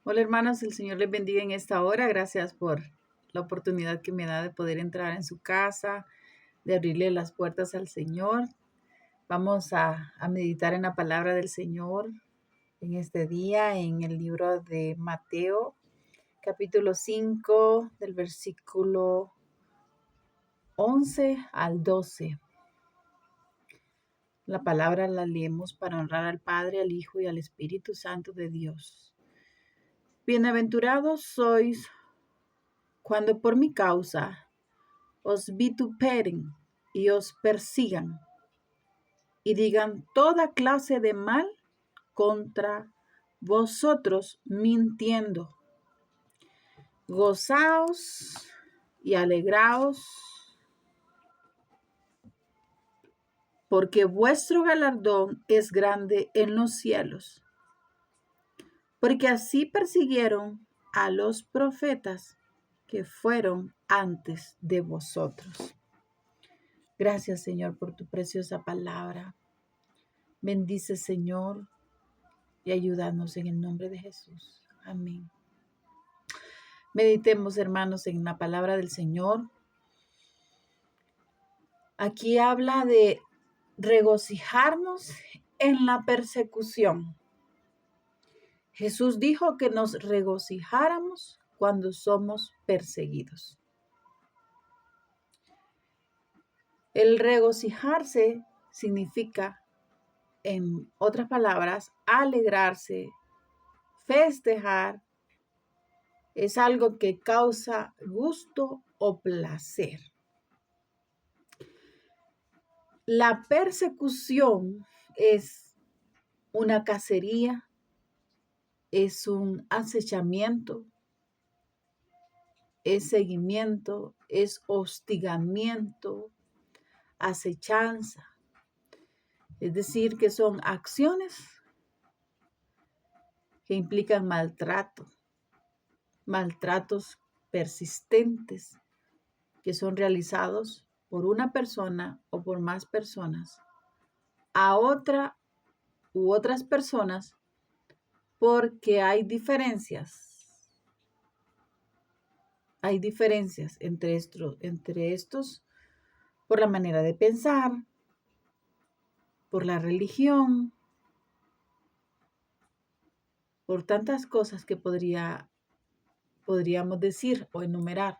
Hola hermanos, el Señor les bendiga en esta hora. Gracias por la oportunidad que me da de poder entrar en su casa, de abrirle las puertas al Señor. Vamos a meditar en la palabra del Señor en este día, en el libro de Mateo, capítulo 5, del versículo 11 al 12. La palabra la leemos para honrar al Padre, al Hijo y al Espíritu Santo de Dios. Bienaventurados sois cuando por mi causa os vituperen y os persigan y digan toda clase de mal contra vosotros mintiendo. Gozaos y alegraos, porque vuestro galardón es grande en los cielos, porque así persiguieron a los profetas que fueron antes de vosotros. Gracias, Señor, por tu preciosa palabra. Bendice, Señor, y ayúdanos en el nombre de Jesús. Amén. Meditemos, hermanos, en la palabra del Señor. Aquí habla de regocijarnos en la persecución. Jesús dijo que nos regocijáramos cuando somos perseguidos. El regocijarse significa, en otras palabras, alegrarse, festejar. Es algo que causa gusto o placer. La persecución es una cacería, es un acechamiento, es seguimiento, es hostigamiento, acechanza. Es decir, que son acciones que implican maltratos persistentes que son realizados por una persona o por más personas a otra u otras personas porque hay diferencias. Hay diferencias entre estos por la manera de pensar, por la religión, por tantas cosas que podríamos decir o enumerar.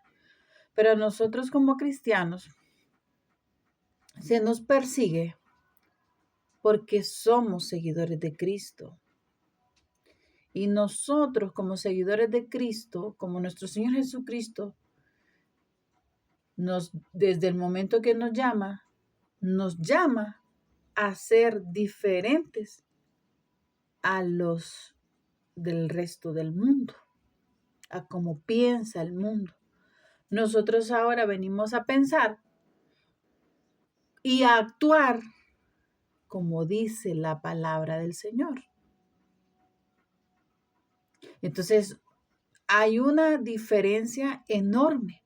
Pero a nosotros como cristianos se nos persigue porque somos seguidores de Cristo. Y nosotros como seguidores de Cristo, como nuestro Señor Jesucristo, desde el momento que nos llama a ser diferentes a los del resto del mundo, a cómo piensa el mundo. Nosotros ahora venimos a pensar y a actuar como dice la palabra del Señor. Entonces, hay una diferencia enorme,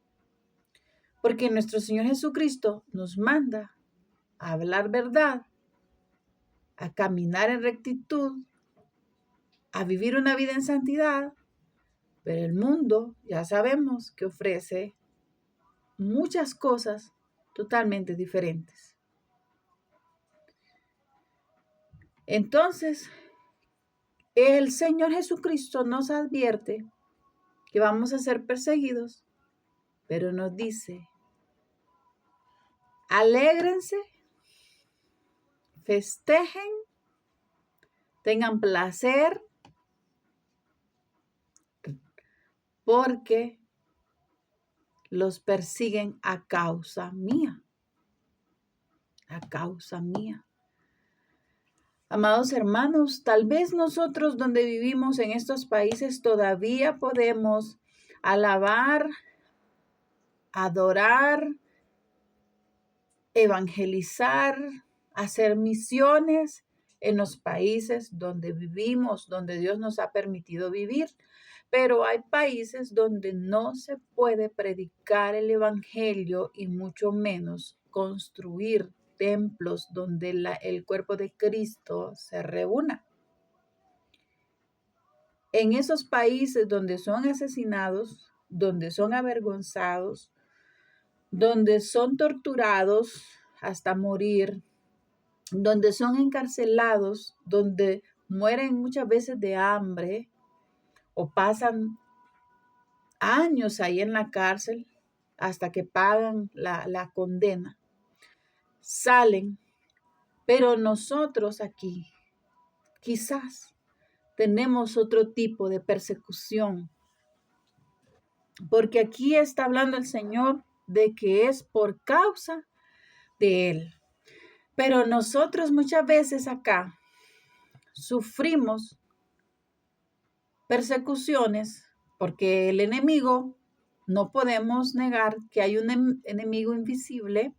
porque nuestro Señor Jesucristo nos manda a hablar verdad, a caminar en rectitud, a vivir una vida en santidad, pero el mundo ya sabemos que ofrece muchas cosas totalmente diferentes. Entonces, el Señor Jesucristo nos advierte que vamos a ser perseguidos, pero nos dice, alégrense, festejen, tengan placer, porque los persiguen a causa mía. A causa mía. Amados hermanos, tal vez nosotros donde vivimos en estos países todavía podemos alabar, adorar, evangelizar, hacer misiones en los países donde vivimos, donde Dios nos ha permitido vivir. Pero hay países donde no se puede predicar el evangelio y mucho menos construir templos donde el cuerpo de Cristo se reúna. en esos países donde son asesinados, donde son avergonzados, donde son torturados hasta morir, donde son encarcelados, donde mueren muchas veces de hambre o pasan años ahí en la cárcel hasta que pagan la condena. Salen, pero nosotros aquí quizás tenemos otro tipo de persecución, porque aquí está hablando el Señor de que es por causa de Él. Pero nosotros muchas veces acá sufrimos persecuciones porque el enemigo, no podemos negar que hay un enemigo invisible.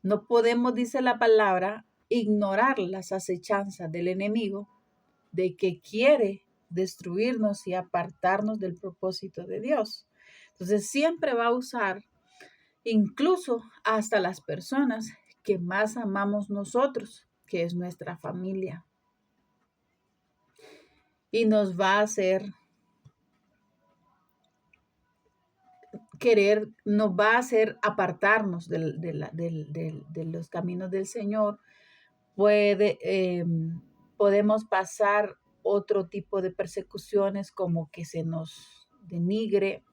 No podemos, dice la palabra, ignorar las acechanzas del enemigo de que quiere destruirnos y apartarnos del propósito de Dios. Entonces siempre va a usar incluso hasta las personas que más amamos nosotros, que es nuestra familia. Y nos va a hacer nos va a hacer apartarnos de los caminos del Señor. Podemos pasar otro tipo de persecuciones como que se nos denigre,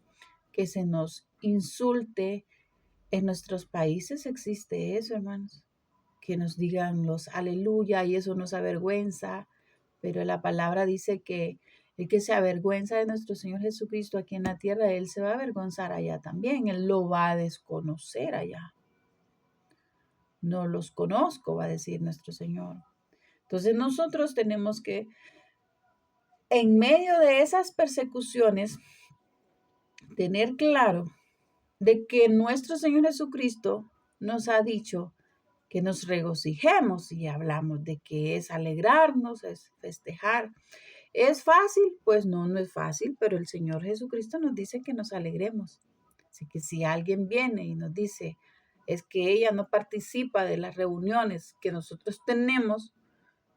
que se nos insulte. En nuestros países existe eso, hermanos, que nos digan los aleluya y eso nos avergüenza, pero la palabra dice que el que se avergüenza de nuestro Señor Jesucristo aquí en la tierra, Él se va a avergonzar allá también, Él lo va a desconocer allá. No los conozco, va a decir nuestro Señor. Entonces nosotros tenemos que, en medio de esas persecuciones, tener claro de que nuestro Señor Jesucristo nos ha dicho que nos regocijemos y hablamos de que es alegrarnos, es festejar. ¿Es fácil? Pues no, no es fácil, pero el Señor Jesucristo nos dice que nos alegremos. Así que si alguien viene y nos dice, es que ella no participa de las reuniones que nosotros tenemos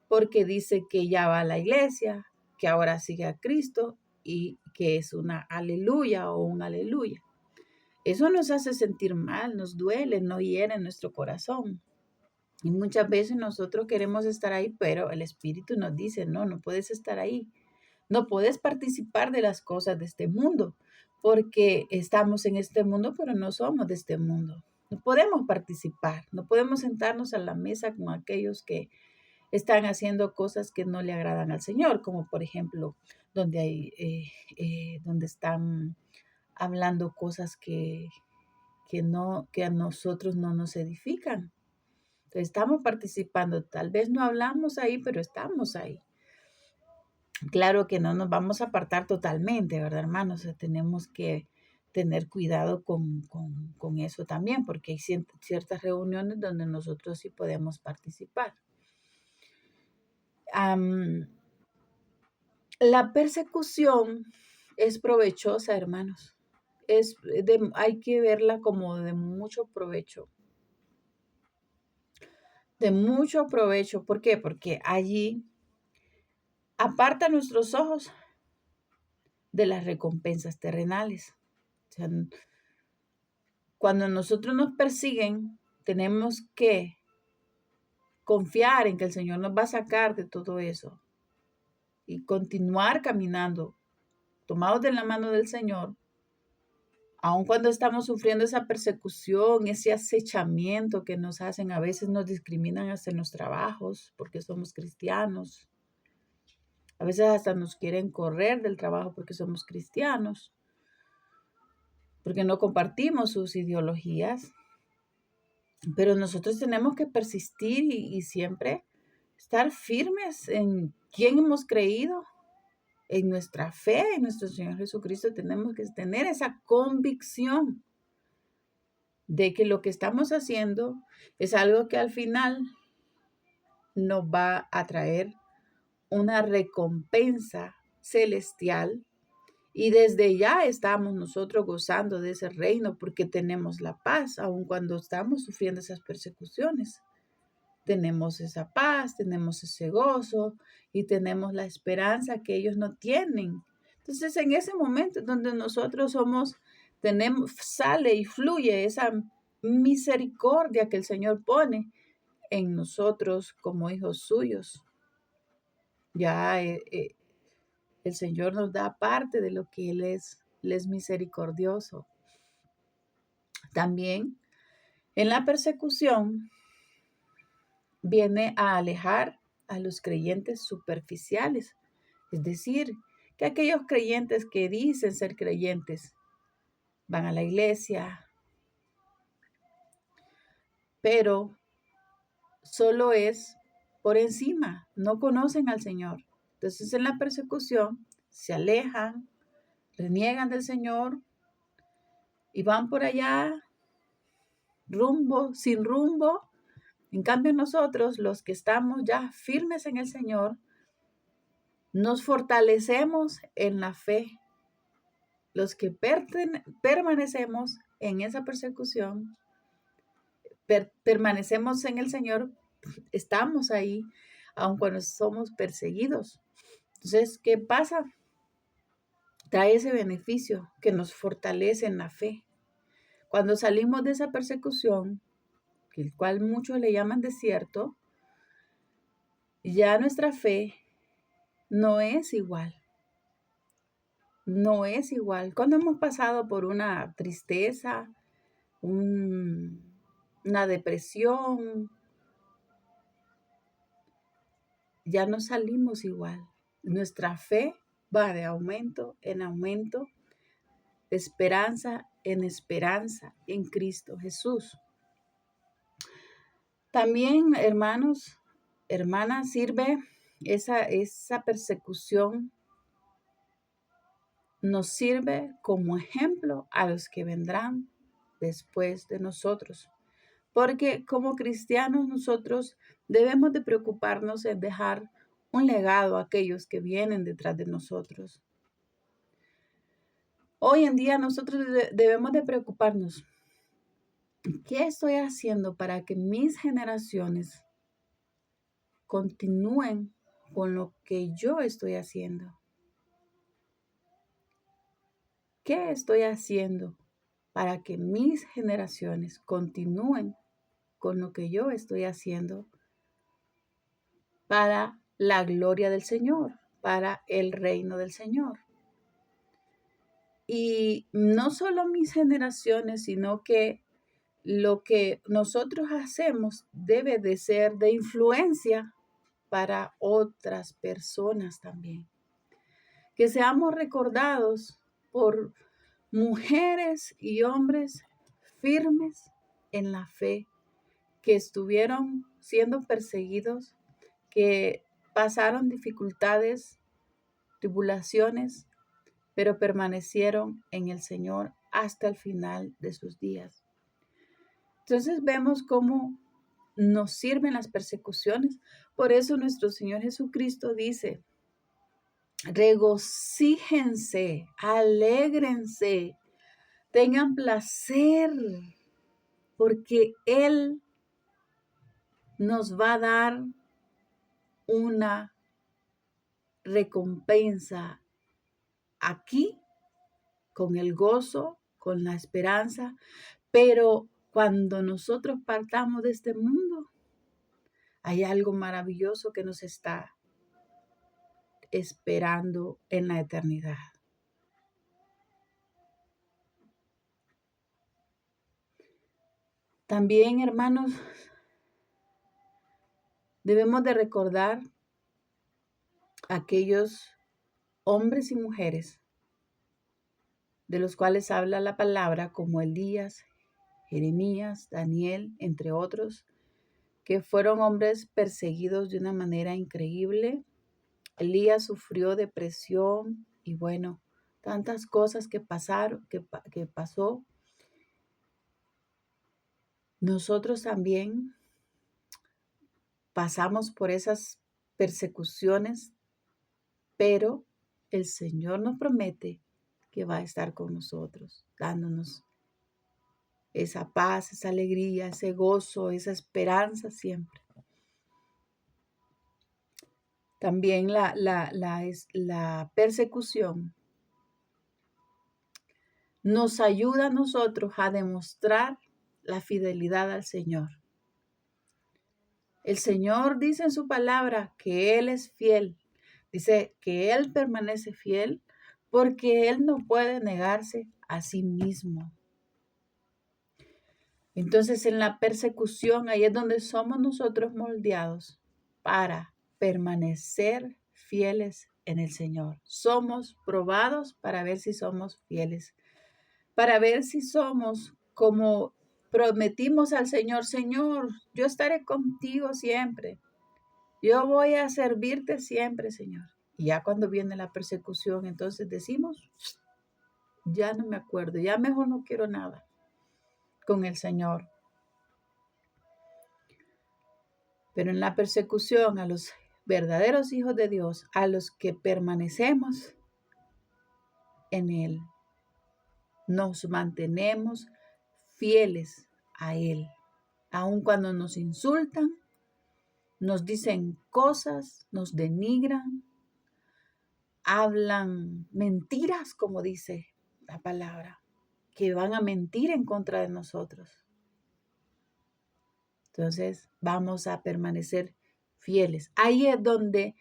porque dice que ya va a la iglesia, que ahora sigue a Cristo y que es una aleluya o un aleluya. Eso nos hace sentir mal, nos duele, nos hiere nuestro corazón. Y muchas veces nosotros queremos estar ahí, pero el Espíritu nos dice, no, no puedes estar ahí. No puedes participar de las cosas de este mundo, porque estamos en este mundo, pero no somos de este mundo. No podemos participar, no podemos sentarnos a la mesa con aquellos que están haciendo cosas que no le agradan al Señor, como por ejemplo, donde están hablando cosas que a nosotros no nos edifican. Entonces, estamos participando, tal vez no hablamos ahí, pero estamos ahí. Claro que no nos vamos a apartar totalmente, ¿verdad, hermanos? O sea, tenemos que tener cuidado con eso también, porque hay ciertas reuniones donde nosotros sí podemos participar. La persecución es provechosa, hermanos. Hay que verla como de mucho provecho. De mucho provecho. ¿Por qué? Porque allí aparta nuestros ojos de las recompensas terrenales. O sea, cuando nosotros nos persiguen, tenemos que confiar en que el Señor nos va a sacar de todo eso y continuar caminando, tomados de la mano del Señor, aun cuando estamos sufriendo esa persecución, ese acechamiento que nos hacen. A veces nos discriminan hasta en los trabajos porque somos cristianos. A veces hasta nos quieren correr del trabajo porque somos cristianos, porque no compartimos sus ideologías. Pero nosotros tenemos que persistir y siempre estar firmes en quién hemos creído, en nuestra fe, en nuestro Señor Jesucristo. Tenemos que tener esa convicción de que lo que estamos haciendo es algo que al final nos va a traer una recompensa celestial. Y desde ya estamos nosotros gozando de ese reino porque tenemos la paz, aun cuando estamos sufriendo esas persecuciones. tenemos esa paz, tenemos ese gozo y tenemos la esperanza que ellos no tienen. Entonces, en ese momento donde nosotros sale y fluye esa misericordia que el Señor pone en nosotros como hijos suyos. Ya el Señor nos da parte de lo que Él es misericordioso. También en la persecución viene a alejar a los creyentes superficiales, es decir, que aquellos creyentes que dicen ser creyentes van a la iglesia, pero solo es por encima, no conocen al Señor. Entonces en la persecución se alejan, reniegan del Señor y van por allá sin rumbo. En cambio nosotros, los que estamos ya firmes en el Señor, nos fortalecemos en la fe. Los que permanecemos en esa persecución, permanecemos en el Señor, estamos ahí, aun cuando somos perseguidos. Entonces, ¿qué pasa? Trae ese beneficio que nos fortalece en la fe. Cuando salimos de esa persecución, el cual muchos le llaman desierto, ya nuestra fe no es igual. No es igual. Cuando hemos pasado por una tristeza, una depresión, ya no salimos igual. Nuestra fe va de aumento en aumento, de esperanza en Cristo Jesús. También, hermanos, hermanas, sirve esa persecución, nos sirve como ejemplo a los que vendrán después de nosotros. Porque como cristianos nosotros debemos de preocuparnos en dejar un legado a aquellos que vienen detrás de nosotros. Hoy en día nosotros debemos de preocuparnos. ¿Qué estoy haciendo para que mis generaciones continúen con lo que yo estoy haciendo? ¿Qué estoy haciendo para que mis generaciones continúen con lo que yo estoy haciendo para la gloria del Señor, para el reino del Señor? Y no solo mis generaciones, sino que lo que nosotros hacemos debe de ser de influencia para otras personas también. Que seamos recordados por mujeres y hombres firmes en la fe, que estuvieron siendo perseguidos, que pasaron dificultades, tribulaciones, pero permanecieron en el Señor hasta el final de sus días. Entonces vemos cómo nos sirven las persecuciones. Por eso nuestro Señor Jesucristo dice: regocíjense, alégrense, tengan placer, porque Él nos va a dar una recompensa aquí, con el gozo, con la esperanza, pero cuando nosotros partamos de este mundo, hay algo maravilloso que nos está esperando en la eternidad. También, hermanos, debemos de recordar a aquellos hombres y mujeres de los cuales habla la palabra, como Elías, Jeremías, Daniel, entre otros, que fueron hombres perseguidos de una manera increíble. Elías sufrió depresión y bueno, tantas cosas que pasó. Nosotros también pasamos por esas persecuciones, pero el Señor nos promete que va a estar con nosotros, dándonos esa paz, esa alegría, ese gozo, esa esperanza siempre. También la persecución nos ayuda a nosotros a demostrar la fidelidad al Señor. El Señor dice en su palabra que Él es fiel. Dice que Él permanece fiel porque Él no puede negarse a sí mismo. Entonces en la persecución ahí es donde somos nosotros moldeados para permanecer fieles en el Señor. Somos probados para ver si somos fieles, para ver si somos como prometimos al Señor: Señor, yo estaré contigo siempre. Yo voy a servirte siempre, Señor. Y ya cuando viene la persecución, entonces decimos: ya no me acuerdo, ya mejor no quiero nada con el Señor. Pero en la persecución a los verdaderos hijos de Dios, a los que permanecemos en Él, nos mantenemos fieles a Él. Aun cuando nos insultan, nos dicen cosas, nos denigran, hablan mentiras, como dice la palabra, que van a mentir en contra de nosotros. Entonces vamos a permanecer fieles. Ahí es donde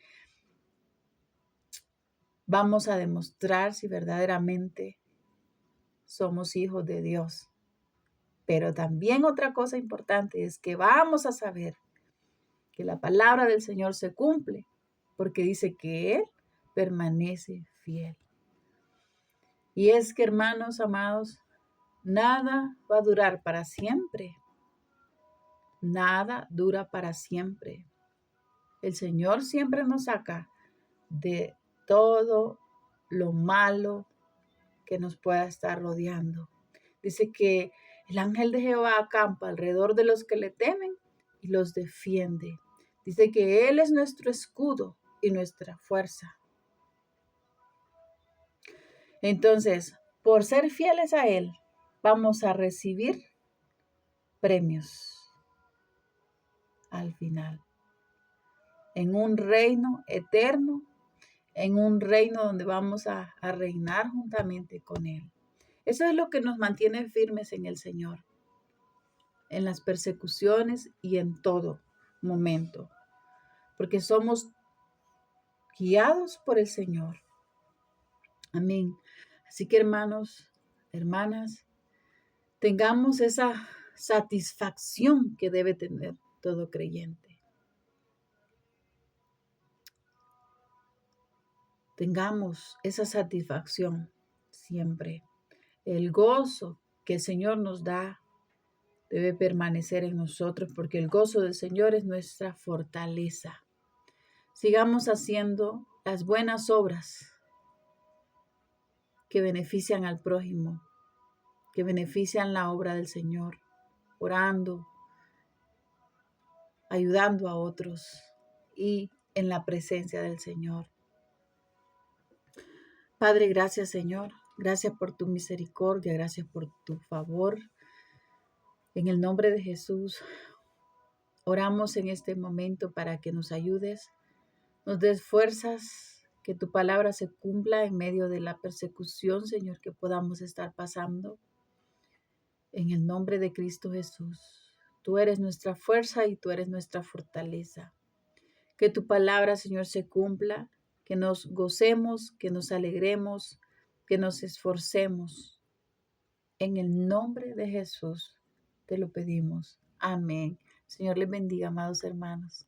vamos a demostrar si verdaderamente somos hijos de Dios. Pero también otra cosa importante es que vamos a saber que la palabra del Señor se cumple, porque dice que Él permanece fiel. Y es que, hermanos amados, nada va a durar para siempre. Nada dura para siempre. El Señor siempre nos saca de todo lo malo que nos pueda estar rodeando. Dice que el ángel de Jehová acampa alrededor de los que le temen y los defiende. Dice que Él es nuestro escudo y nuestra fuerza. Entonces, por ser fieles a Él, vamos a recibir premios al final. En un reino eterno, en un reino donde vamos a reinar juntamente con Él. Eso es lo que nos mantiene firmes en el Señor, en las persecuciones y en todo momento, porque somos guiados por el Señor. Amén. Así que, hermanos, hermanas, tengamos esa satisfacción que debe tener todo creyente. Tengamos esa satisfacción siempre. El gozo que el Señor nos da debe permanecer en nosotros, porque el gozo del Señor es nuestra fortaleza. Sigamos haciendo las buenas obras que benefician al prójimo, que benefician la obra del Señor, orando, ayudando a otros y en la presencia del Señor. Padre, gracias, Señor. Gracias por tu misericordia, gracias por tu favor. En el nombre de Jesús, oramos en este momento para que nos ayudes, nos des fuerzas, que tu palabra se cumpla en medio de la persecución, Señor, que podamos estar pasando. En el nombre de Cristo Jesús, tú eres nuestra fuerza y tú eres nuestra fortaleza. Que tu palabra, Señor, se cumpla, que nos gocemos, que nos alegremos, que nos esforcemos. En el nombre de Jesús te lo pedimos. Amén. Señor les bendiga, amados hermanos.